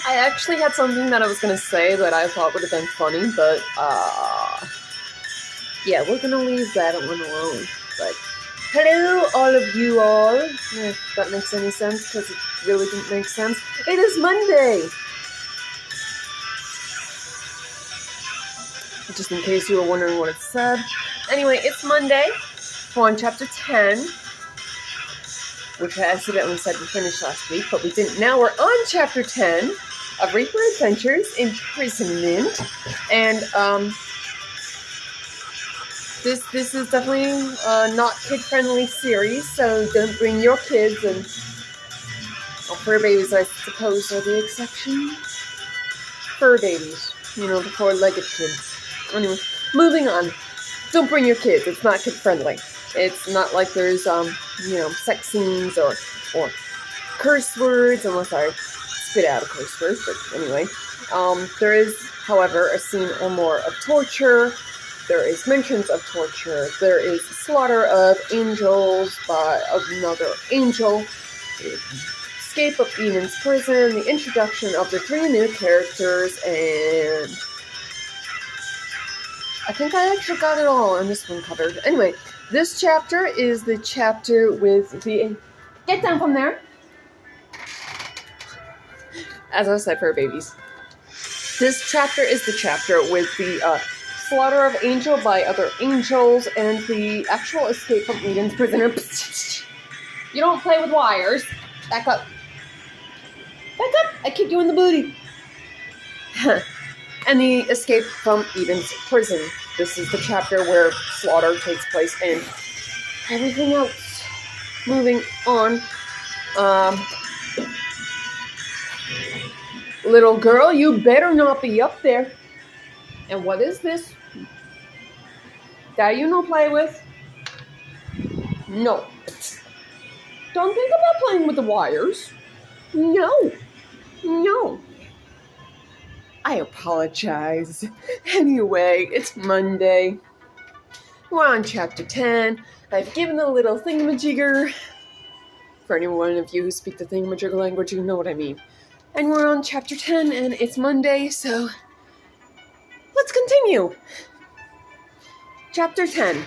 I actually had something that I was gonna say that I thought would have been funny, but yeah, we're gonna leave that one alone. But hello, all of you all. If that makes any sense, because it really didn't make sense. It is Monday. Just in case you were wondering what it said. Anyway, it's Monday. We're on chapter 10, which I accidentally said we finished last week, but we didn't. Now we're on chapter 10 of Reaper Adventures, Imprisonment, and this is definitely not kid-friendly series, so don't bring your kids, and fur babies, I suppose, are the exception. Fur babies, the four-legged kids. Anyway, moving on. Don't bring your kids. It's not kid-friendly. It's not like there's, sex scenes or curse words, unless I spit out a curse word, but anyway. There is, however, a scene or more of torture. There is mentions of torture. There is slaughter of angels by another angel. Escape of Eden's prison. The introduction of the 3 new characters. And I think I actually got it all on this one covered. Anyway, this chapter is the chapter with the... Get down from there! As I said, for babies. This chapter is the chapter with the slaughter of angel by other angels and the actual escape from Eden's prisoner. You don't play with wires. Back up. Back up! I kicked you in the booty. And the escape from Eden's prison. This is the chapter where slaughter takes place and everything else. Moving on. Little girl, you better not be up there. And what is this? That you no play with? No. Don't think about playing with the wires. No. No. I apologize. Anyway, it's Monday. We're on chapter 10. I've given a little thingamajigger. For any one of you who speak the thingamajigger language, you know what I mean. And we're on chapter 10, and it's Monday, so let's continue. Chapter 10.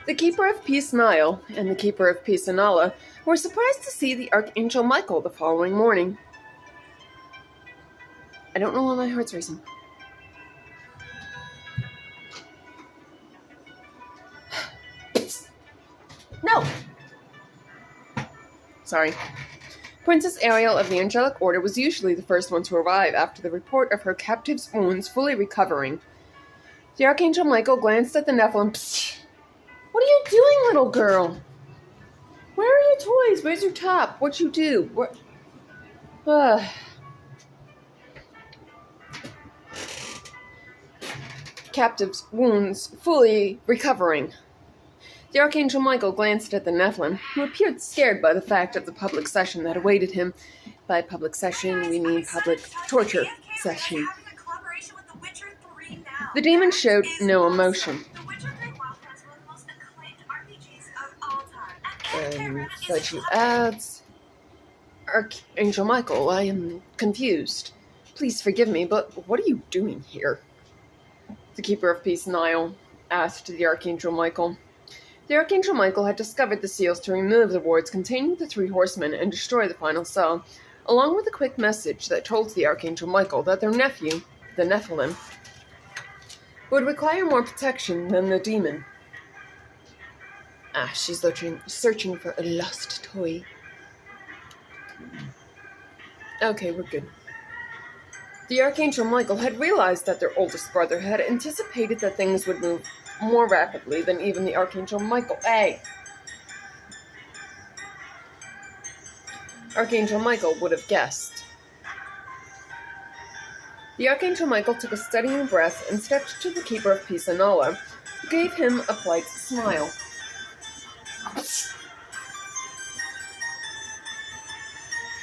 The Keeper of Peace Niall and the Keeper of Peace Anala were surprised to see the Archangel Michael the following morning. I don't know why my heart's racing. No! Sorry. Princess Ariel of the Angelic Order was usually the first one to arrive after the report of her captive's wounds fully recovering. The Archangel Michael glanced at the Nephilim. Psst. What are you doing, little girl? Where are your toys? Where's your top? What you do? Captive's wounds fully recovering. The Archangel Michael glanced at the Nephilim, who appeared scared by the fact of the public session that awaited him. By public session, we mean public torture session. The demon showed no emotion. But she adds, Archangel Michael, I am confused. Please forgive me, but what are you doing here? The Keeper of Peace Niall asked the Archangel Michael. The Archangel Michael had discovered the seals to remove the wards containing the 3 horsemen and destroy the final cell, along with a quick message that told the Archangel Michael that their nephew, the Nephilim, would require more protection than the demon. She's searching for a lost toy. Okay, we're good. The Archangel Michael had realized that their oldest brother had anticipated that things would move more rapidly than even the Archangel Michael. Archangel Michael would have guessed. The Archangel Michael took a steadying breath and stepped to the Keeper of Peace Anala, who gave him a polite smile.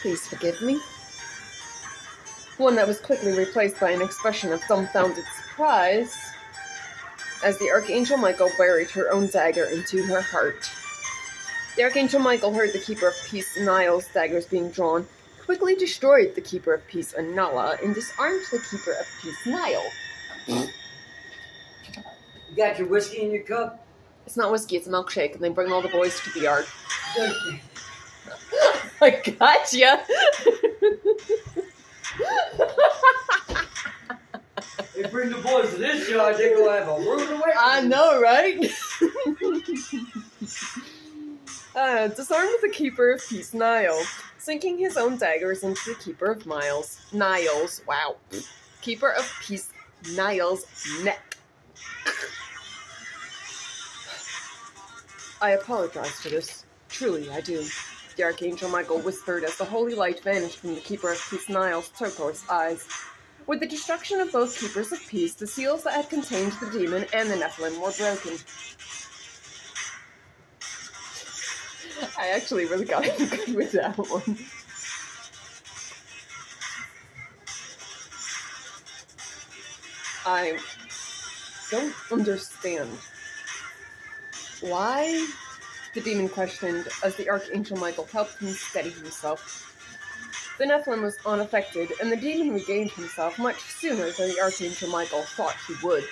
Please forgive me. One that was quickly replaced by an expression of dumbfounded surprise as the Archangel Michael buried her own dagger into her heart. The Archangel Michael heard the Keeper of Peace Niall's daggers being drawn, quickly destroyed the Keeper of Peace Nala, and disarmed the Keeper of Peace Niall. You got your whiskey in your cup? It's not whiskey, it's a milkshake, and they bring all the boys to the yard. I gotcha! They bring the boys to this yard, they go have a rude awakening. I know, right? Disarmed the Keeper of Peace Niall, sinking his own daggers into the Keeper of Niall's, wow. Keeper of Peace Niall's neck. I apologize for this. Truly, I do. The Archangel Michael whispered as the holy light vanished from the Keeper of Peace Niall's turquoise eyes. With the destruction of both Keepers of Peace, the seals that had contained the demon and the Nephilim were broken. I actually really got good with that one. I don't understand. Why? The demon questioned as the Archangel Michael helped him steady himself. The Nephilim was unaffected, and the demon regained himself much sooner than the Archangel Michael thought he would.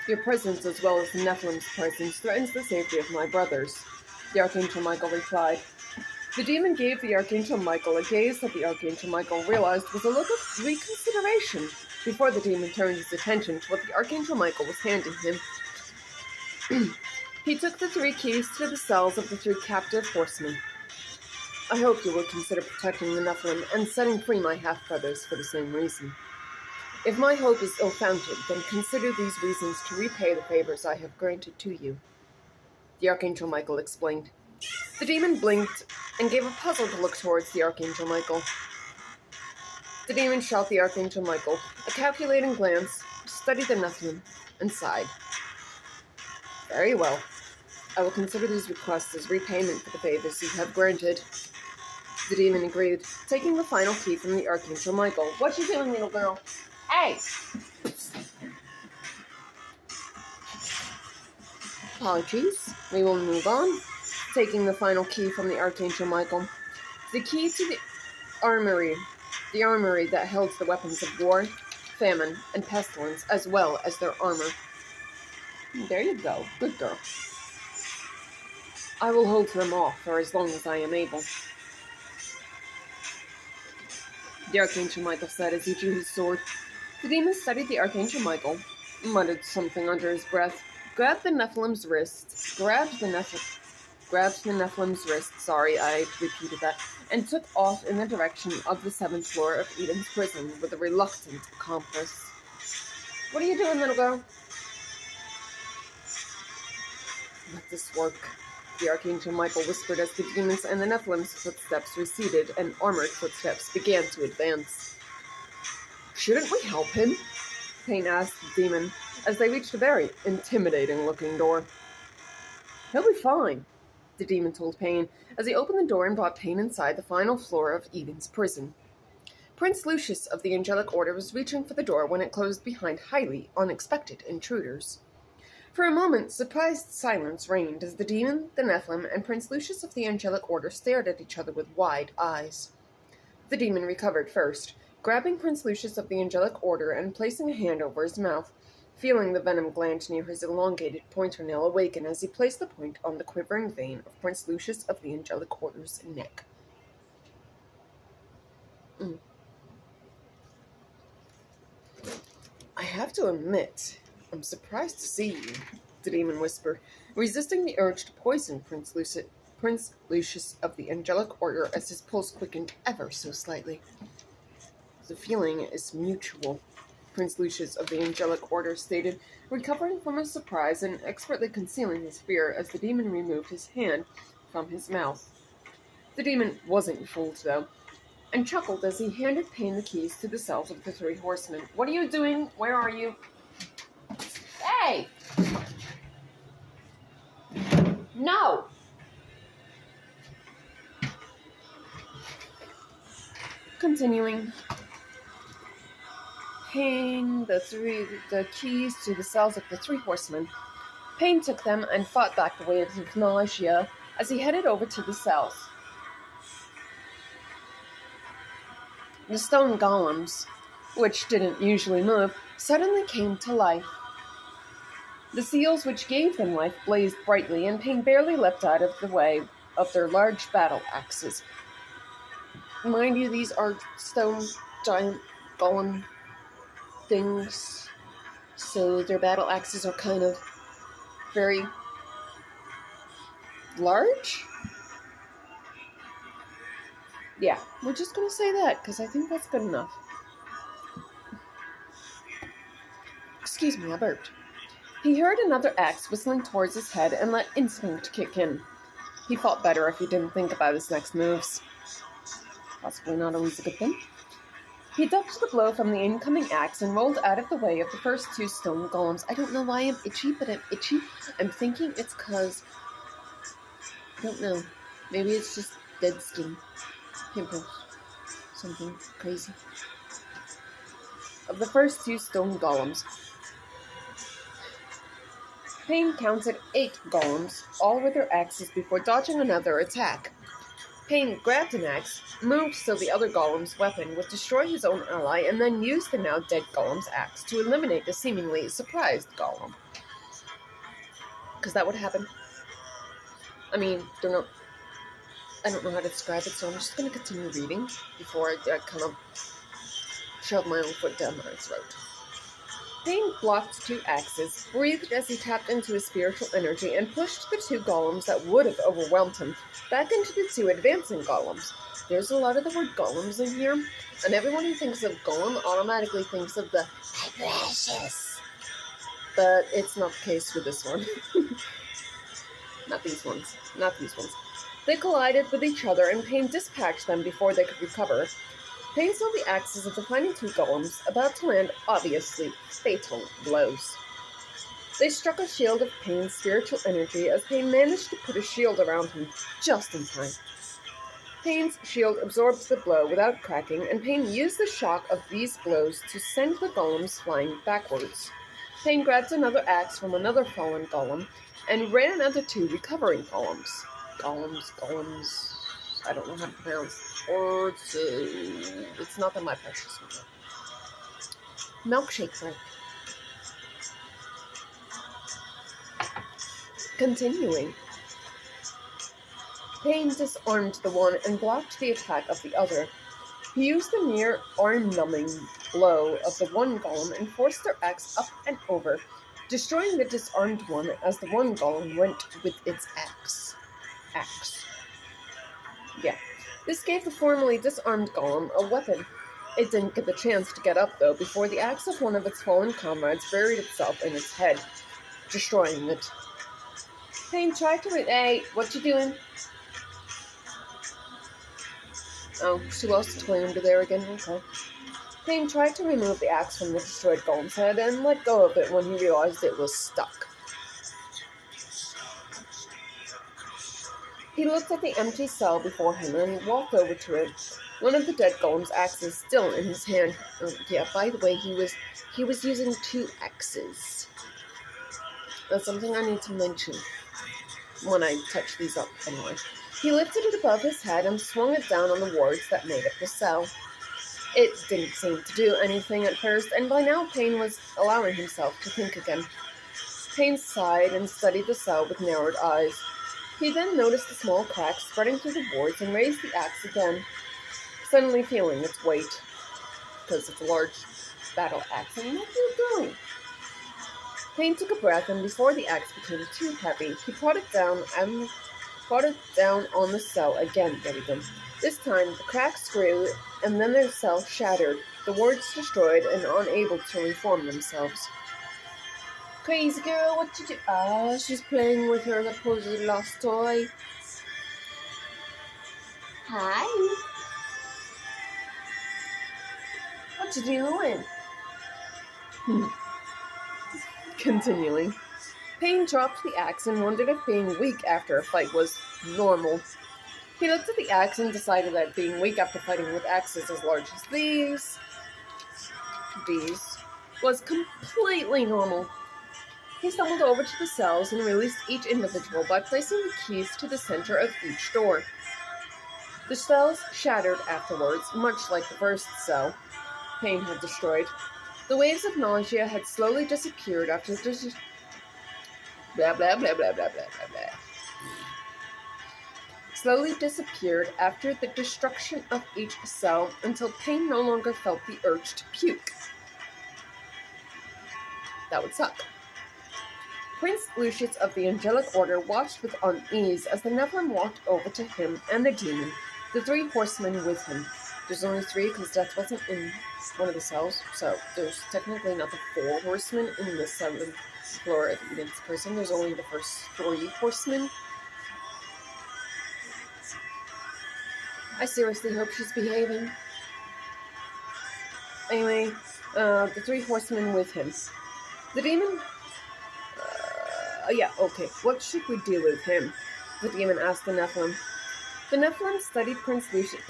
Your presence, as well as the Nephilim's presence, threatens the safety of my brothers, the Archangel Michael replied. The demon gave the Archangel Michael a gaze that the Archangel Michael realized was a look of reconsideration before the demon turned his attention to what the Archangel Michael was handing him. He took the 3 keys to the cells of the 3 captive horsemen. I hope you will consider protecting the Nephilim and setting free my half-brothers for the same reason. If my hope is ill-founded, then consider these reasons to repay the favors I have granted to you, the Archangel Michael explained. The demon blinked and gave a puzzled look towards the Archangel Michael. The demon shot the Archangel Michael a calculating glance, studied the Nephilim, and sighed. Very well. I will consider these requests as repayment for the favors you have granted. The demon agreed, taking the final key from the Archangel Michael. What you doing, little girl? Hey! Apologies. We will move on. Taking the final key from the Archangel Michael. The key to the armory that held the weapons of war, famine, and pestilence, as well as their armor. There you go. Good girl. I will hold them off for as long as I am able. The Archangel Michael said as he drew his sword. The demon studied the Archangel Michael, muttered something under his breath, grabbed the Nephilim's wrist, and took off in the direction of the 7th floor of Eden's prison with a reluctant accomplice. What are you doing, little girl? Let this work, the Archangel Michael whispered as the demons and the Nephilim's footsteps receded and armored footsteps began to advance. Shouldn't we help him? Payne asked the demon as they reached a very intimidating-looking door. He'll be fine, the demon told Payne as he opened the door and brought Payne inside the final floor of Eden's prison. Prince Lucius of the Angelic Order was reaching for the door when it closed behind highly unexpected intruders. For a moment, surprised silence reigned as the demon, the Nephilim, and Prince Lucius of the Angelic Order stared at each other with wide eyes. The demon recovered first, grabbing Prince Lucius of the Angelic Order and placing a hand over his mouth, feeling the venom gland near his elongated pointer nail awaken as he placed the point on the quivering vein of Prince Lucius of the Angelic Order's neck. I have to admit, I'm surprised to see you, the demon whispered, resisting the urge to poison Prince Lucius of the Angelic Order as his pulse quickened ever so slightly. The feeling is mutual, Prince Lucius of the Angelic Order stated, recovering from his surprise and expertly concealing his fear as the demon removed his hand from his mouth. The demon wasn't fooled, though, and chuckled as he handed Payne the keys to the cells of the 3 horsemen. What are you doing? Where are you? Hey! No! Continuing. Payne the keys to the cells of the 3 horsemen. Payne took them and fought back the waves of nausea as he headed over to the cells. The stone golems, which didn't usually move, suddenly came to life. The seals which gave them life blazed brightly, and Payne barely leapt out of the way of their large battle axes. Mind you, these are stone giant golem things, so their battle axes are kind of very large. Yeah, we're just going to say that, because I think that's good enough. Excuse me, I burped. He heard another axe whistling towards his head and let instinct kick in. He fought better if he didn't think about his next moves. Possibly not always a good thing. He ducked the blow from the incoming axe and rolled out of the way of the first two stone golems. I don't know why I'm itchy, but I'm itchy. I'm thinking it's because... I don't know. Maybe it's just dead skin. Pimples. Something crazy. Of the first two stone golems, Payne counted 8 golems, all with their axes, before dodging another attack. Payne grabbed an axe, moved so the other golem's weapon would destroy his own ally, and then used the now dead golem's axe to eliminate the seemingly surprised golem. Because that would happen. I mean, I don't know how to describe it, so I'm just going to continue reading before I kind of shove my own foot down my throat. Payne blocked 2 axes, breathed as he tapped into his spiritual energy, and pushed the 2 golems that would have overwhelmed him back into the 2 advancing golems. There's a lot of the word golems in here, and everyone who thinks of golem automatically thinks of the precious. But it's not the case with this one. Not these ones. Not these ones. They collided with each other, and Payne dispatched them before they could recover. Payne saw the axes of the final 2 golems about to land obviously fatal blows. They struck a shield of Payne's spiritual energy as Payne managed to put a shield around him just in time. Payne's shield absorbed the blow without cracking, and Payne used the shock of these blows to send the golems flying backwards. Payne grabbed another axe from another fallen golem and ran another 2 recovering golems. Golems. I don't know how to pronounce. It's not that my precious one. Milkshake break. Continuing. Payne disarmed the one and blocked the attack of the other. He used the near arm-numbing blow of the one golem and forced their axe up and over, destroying the disarmed one as the one golem went with its axe. Yeah. This gave the formerly disarmed golem a weapon. It didn't get the chance to get up, though, before the axe of one of its fallen comrades buried itself in its head, destroying it. Payne tried to... Hey, what you doing? Oh, she lost a toy under there again. Okay. Payne tried to remove the axe from the destroyed golem's head and let go of it when he realized it was stuck. He looked at the empty cell before him and walked over to it, one of the dead golem's axes still in his hand. Yeah, by the way, he was using 2 axes. That's something I need to mention when I touch these up anyway. He lifted it above his head and swung it down on the wards that made up the cell. It didn't seem to do anything at first, and by now Payne was allowing himself to think again. Payne sighed and studied the cell with narrowed eyes. He then noticed a small crack spreading through the boards and raised the axe again, suddenly feeling its weight, because it's a large battle axe. And what are you doing? Payne took a breath, and before the axe became too heavy, he brought it down on the cell again. There we go. This time, the cracks grew, and then their cell shattered, the wards destroyed and unable to reform themselves. Crazy girl, what you do? Ah, she's playing with her supposedly lost toy. Hi. What you doing? Continuing. Payne dropped the axe and wondered if being weak after a fight was normal. He looked at the axe and decided that being weak after fighting with axes as large as these was completely normal. He stumbled over to the cells and released each individual by placing the keys to the center of each door. The cells shattered afterwards, much like the first cell Payne had destroyed. The waves of nausea had slowly disappeared after the blah blah blah blah blah blah blah blah. Slowly disappeared after the destruction of each cell until Payne no longer felt the urge to puke. That would suck. Prince Lucius of the Angelic Order watched with unease as the Nephilim walked over to him and the demon, the three horsemen with him. There's only three because Death wasn't in one of the cells, so there's technically not the four horsemen in the 7th floor of Eden's prison. There's only the first three horsemen. I seriously hope she's behaving. Anyway, the three horsemen with him. The demon... yeah, okay. What should we do with him? The demon asked the Nephilim. The Nephilim studied Prince Lucius...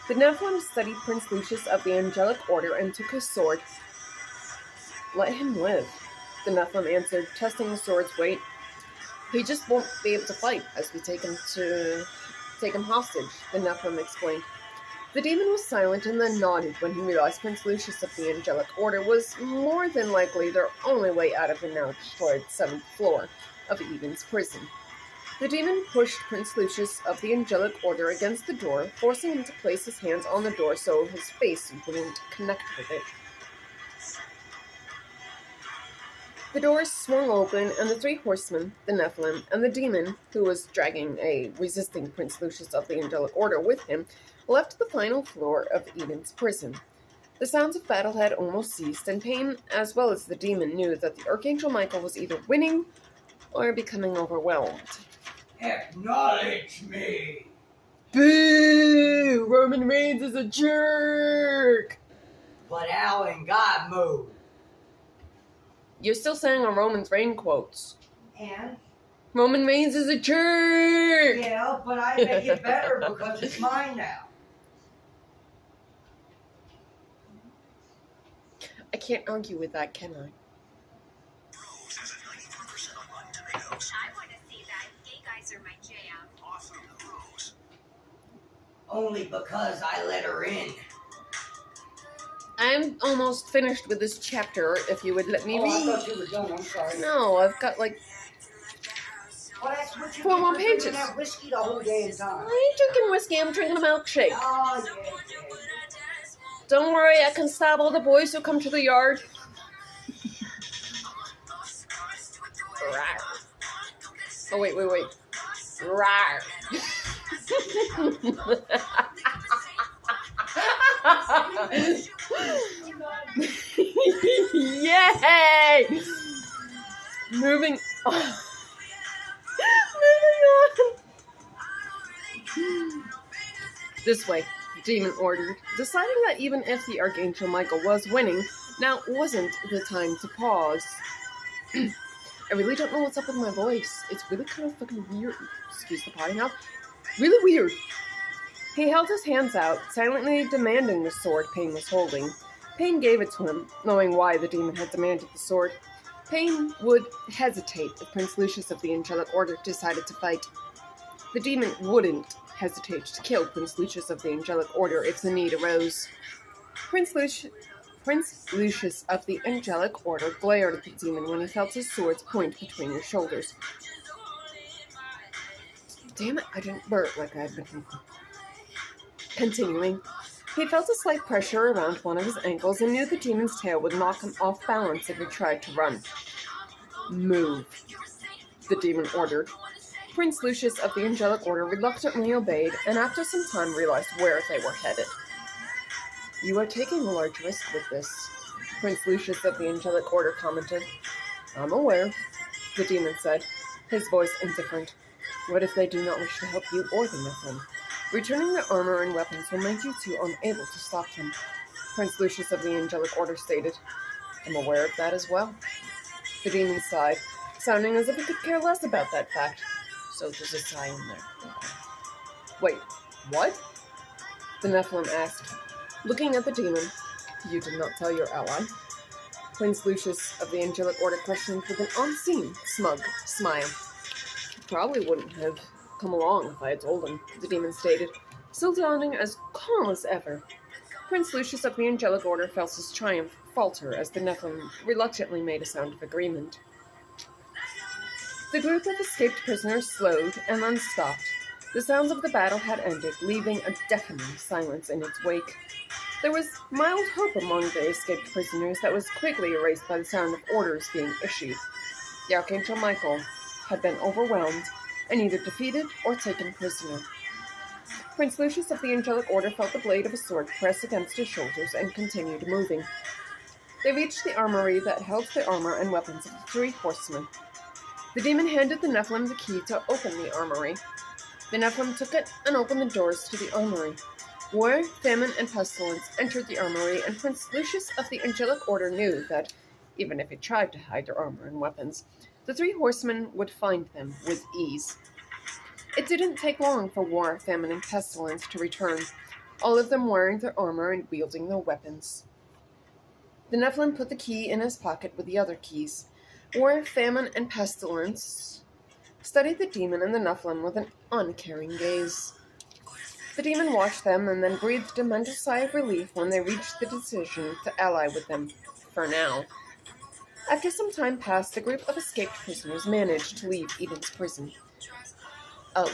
The Nephilim studied Prince Lucius of the Angelic Order and took his sword. Let him live, the Nephilim answered, testing the sword's weight. He just won't be able to fight as we take him hostage, the Nephilim explained. The demon was silent and then nodded when he realized Prince Lucius of the Angelic Order was more than likely their only way out of the now destroyed 7th floor of Eden's prison. The demon pushed Prince Lucius of the Angelic Order against the door, forcing him to place his hands on the door so his face wouldn't connect with it. The doors swung open, and the three horsemen, the Nephilim, and the demon, who was dragging a resisting Prince Lucius of the Angelic Order with him, left the final floor of Eden's prison. The sounds of battle had almost ceased, and Payne, as well as the demon, knew that the Archangel Michael was either winning or becoming overwhelmed. Acknowledge me! Boo! Roman Reigns is a jerk! But how in God mode? You're still saying a Roman Reigns quotes. And? Roman Reigns is a jerk! Yeah, but I make it better because it's mine now. I can't argue with that, can I? I want to see that. Gay guys are my jam. Awesome, Rose. Only because I let her in. I'm almost finished with this chapter, if you would let me I read. thought you were done. I'm sorry. No, I've got like Well, that's what you 4 get more for drinking pages. that whiskey the whole damn time. I ain't drinking whiskey, I'm drinking a milkshake. Oh, yeah. Don't worry, I can stop all the boys who come to the yard. Rawr. Oh, wait. Rawr. Yay! Moving on. This way, the demon ordered, deciding that even if the Archangel Michael was winning, now wasn't the time to pause. I really don't know what's up with my voice. It's really kind of fucking weird. Excuse the potty mouth. Really weird. He held his hands out, silently demanding the sword Payne was holding. Payne gave it to him, knowing why the demon had demanded the sword. Payne would hesitate if Prince Lucius of the Angelic Order decided to fight. The demon wouldn't hesitate to kill Prince Lucius of the Angelic Order if the need arose. Prince Lucius of the Angelic Order glared at the demon when he felt his sword's point between his shoulders. Damn it, I didn't burp like I had been. Continuing, he felt a slight pressure around one of his ankles and knew the demon's tail would knock him off balance if he tried to run. Move, the demon ordered. Prince Lucius of the Angelic Order reluctantly obeyed, and after some time realized where they were headed. You are taking a large risk with this, Prince Lucius of the Angelic Order commented. I'm aware, the demon said, his voice indifferent. What if they do not wish to help you or the Nephilim? Returning their armor and weapons will make you two unable to stop them, Prince Lucius of the Angelic Order stated. I'm aware of that as well. The demon sighed, sounding as if he could care less about that fact. So there's a sigh in there. Wait, what? The Nephilim asked, looking at the demon. You did not tell your ally. Prince Lucius of the Angelic Order questioned with an unseen, smug smile. He probably wouldn't have come along if I had told him, the demon stated, still sounding as calm as ever. Prince Lucius of the Angelic Order felt his triumph falter as the Nephilim reluctantly made a sound of agreement. The group of escaped prisoners slowed and then stopped. The sounds of the battle had ended, leaving a deafening silence in its wake. There was mild hope among the escaped prisoners that was quickly erased by the sound of orders being issued. The Archangel Michael had been overwhelmed and either defeated or taken prisoner. Prince Lucius of the Angelic Order felt the blade of a sword press against his shoulders and continued moving. They reached the armory that held the armor and weapons of the three horsemen. The demon handed the Nephilim the key to open the armory. The Nephilim took it and opened the doors to the armory. War, famine, and pestilence entered the armory, and Prince Lucius of the Angelic Order knew that, even if he tried to hide their armor and weapons, the three horsemen would find them with ease. It didn't take long for War, Famine, and Pestilence to return, all of them wearing their armor and wielding their weapons. The Nephilim put the key in his pocket with the other keys. War, Famine, and Pestilence studied the demon and the Nephilim with an uncaring gaze. The demon watched them and then breathed a mental sigh of relief when they reached the decision to ally with them, for now. After some time passed, the group of escaped prisoners managed to leave Eden's prison.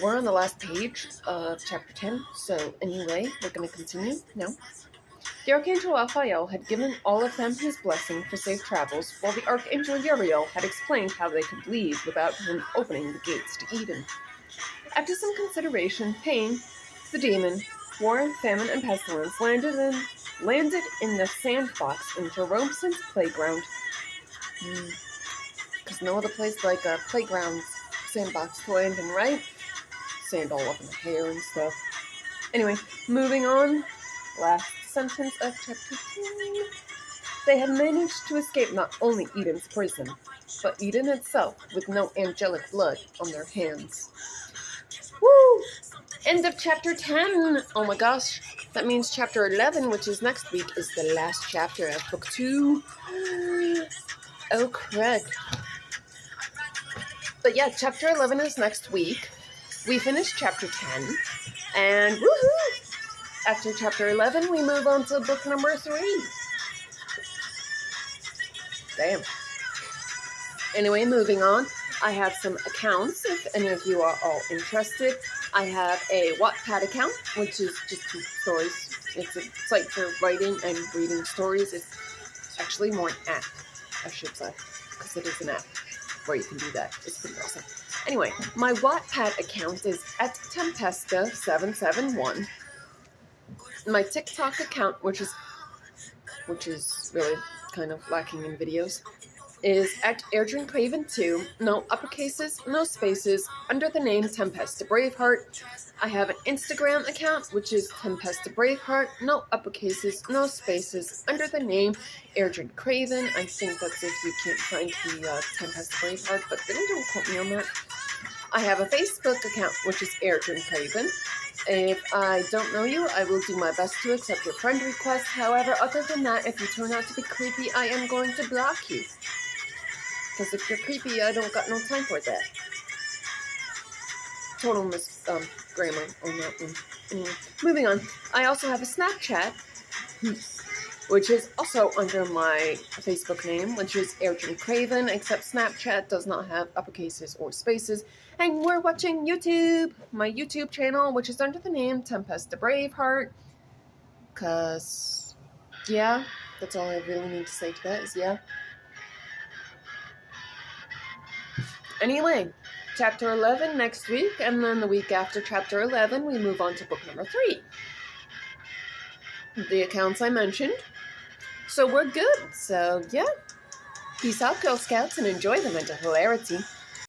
We're on the last page of chapter 10, so anyway, we're going to continue now. The Archangel Raphael had given all of them his blessing for safe travels, while the Archangel Uriel had explained how they could leave without him opening the gates to Eden. After some consideration, Pain, the demon, War, Famine, and Pestilence landed in the sandbox in Jeromeson's playground. Because no other place like a playground sandbox to land in, right? Sand all up in the hair and stuff. Anyway, moving on. Last sentence of chapter 10. They had managed to escape not only Eden's prison, but Eden itself with no angelic blood on their hands. Woo! End of chapter 10! Oh my gosh. That means chapter 11, which is next week, is the last chapter of book 2. Oh, crud. But yeah, chapter 11 is next week. We finished chapter 10, and woohoo! After chapter 11, we move on to book number 3. Damn. Anyway, moving on. I have some accounts, if any of you are all interested. I have a Wattpad account, which is just stories. It's a site for writing and reading stories. It's actually more an app, I should say, because it is an app where you can do that. It's pretty awesome. Anyway, my Wattpad account is at Tempesta771. My TikTok account, which is really kind of lacking in videos, is at Airdrin Craven 2. No uppercases, no spaces, under the name Tempesta Braveheart. I have an Instagram account, which is Tempesta Braveheart. No uppercases, no spaces, under the name Airdrin Craven. I think that's if you can't find the Tempesta Braveheart, but really don't quote me on that. I have a Facebook account, which is Airdrin Craven. If I don't know you, I will do my best to accept your friend request. However, other than that, if you turn out to be creepy, I am going to block you. Because if you're creepy, I don't got no time for that. Total grammar on that one. Anyway, moving on. I also have a Snapchat, which is also under my Facebook name, which is Airdrin Craven, except Snapchat does not have uppercases or spaces. And we're watching YouTube, my YouTube channel, which is under the name Tempesta Braveheart. Because, yeah, that's all I really need to say to that is yeah. Anyway, chapter 11 next week, and then the week after chapter 11, we move on to book number 3. The accounts I mentioned. So we're good. So, yeah. Peace out, Girl Scouts, and enjoy the mental hilarity.